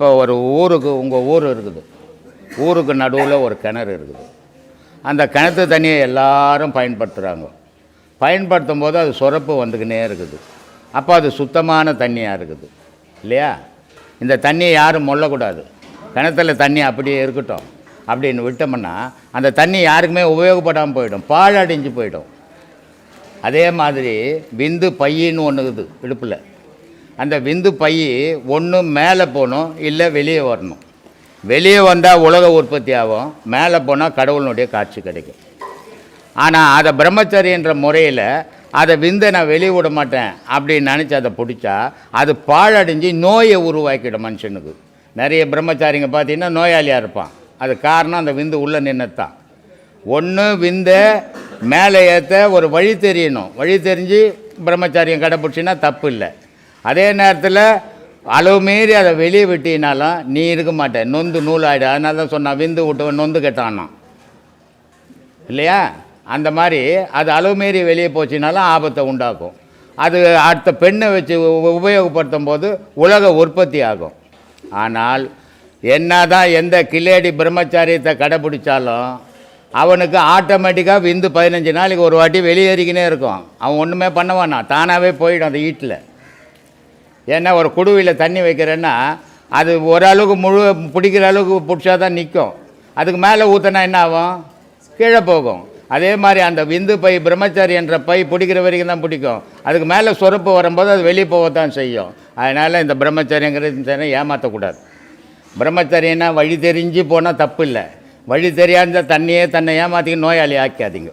இப்போ ஒரு ஊருக்கு உங்கள் ஊர் இருக்குது, ஊருக்கு நடுவில் ஒரு கிணறு இருக்குது. அந்த கிணத்து தண்ணியை எல்லாரும் பயன்படுத்துகிறாங்க. பயன்படுத்தும் போது அது சுரப்பு வந்துக்கினே இருக்குது. அப்போ அது சுத்தமான தண்ணியாக இருக்குது இல்லையா? இந்த தண்ணியை யாரும் மொல்லக்கூடாது. கிணத்துல தண்ணி அப்படியே இருக்கட்டும் அப்படின்னு விட்டோம்னா அந்த தண்ணி யாருக்குமே உபயோகப்படாமல் போயிடும், பாழடைஞ்சு போயிடும். அதே மாதிரி விந்து பையின்னு ஒன்று இருக்குது இடுப்பில். அந்த விந்து பை ஒன்று மேலே போகணும், இல்லை வெளியே வரணும். வெளியே வந்தால் உலக உற்பத்தி ஆகும், மேலே போனால் கடவுளுடைய காட்சி கிடைக்கும். ஆனால் அதை பிரம்மச்சரியன்ற முறையில் அதை விந்தை நான் வெளியே விட மாட்டேன் அப்படின்னு நினச்சி அதை பிடிச்சா அது பாழடைஞ்சு நோயை உருவாக்கிடும் மனுஷனுக்கு. நிறைய பிரம்மச்சாரிங்க பார்த்தீங்கன்னா நோயாளியாக இருப்பான். அது காரணம் அந்த விந்து உள்ளே நின்றுத்தான். ஒன்று விந்தை மேலே ஏற்ற ஒரு வழி தெரியணும். வழி தெரிஞ்சு பிரம்மச்சாரியம் கடைப்பிடிச்சின்னா தப்பு இல்லை. அதே நேரத்தில் அளவு மீறி அதை வெளியே விட்டினாலும் நீ இருக்க மாட்டேன், நொந்து நூலாயிடும். அதனால தான் சொன்னான், விந்து விட்டு நொந்து கெட்டானா இல்லையா? அந்த மாதிரி அது அளவு மீறி வெளியே போச்சுனாலும் ஆபத்தை உண்டாக்கும். அது அடுத்த பெண்ணை வச்சு உபயோகப்படுத்தும் போது உலக உற்பத்தி ஆகும். ஆனால் என்ன தான் எந்த கிளேடி பிரம்மச்சாரியத்தை கடைப்பிடிச்சாலும் அவனுக்கு ஆட்டோமேட்டிக்காக விந்து 15 நாளைக்கு ஒரு வாட்டி வெளியேறிக்கினே இருக்கும். அவன் ஒன்றுமே பண்ணுவானா, தானாகவே போயிடும் அந்த வீட்டில். ஏன்னா ஒரு குடுவையில் தண்ணி வைக்கிறேன்னா அது ஓரளவுக்கு முழு பிடிக்கிற அளவுக்கு பிடிச்சா தான் நிற்கும். அதுக்கு மேலே ஊற்றினா என்ன ஆகும்? கீழே போகும். அதே மாதிரி அந்த விந்து பை பிரம்மச்சாரி என்ற பை பிடிக்கிற வரைக்கும் தான் பிடிக்கும். அதுக்கு மேலே சுரப்பு வரும்போது அது வெளியே போகத்தான் செய்யும். அதனால் இந்த பிரம்மச்சரியங்கிறது ஏமாற்றக்கூடாது. பிரம்மச்சரியன்னா வழி தெரிஞ்சு போனால் தப்பு இல்லை. வழி தெரியாத தண்ணியே தன்னை ஏமாற்றிக்க நோயாளி ஆக்காதீங்க.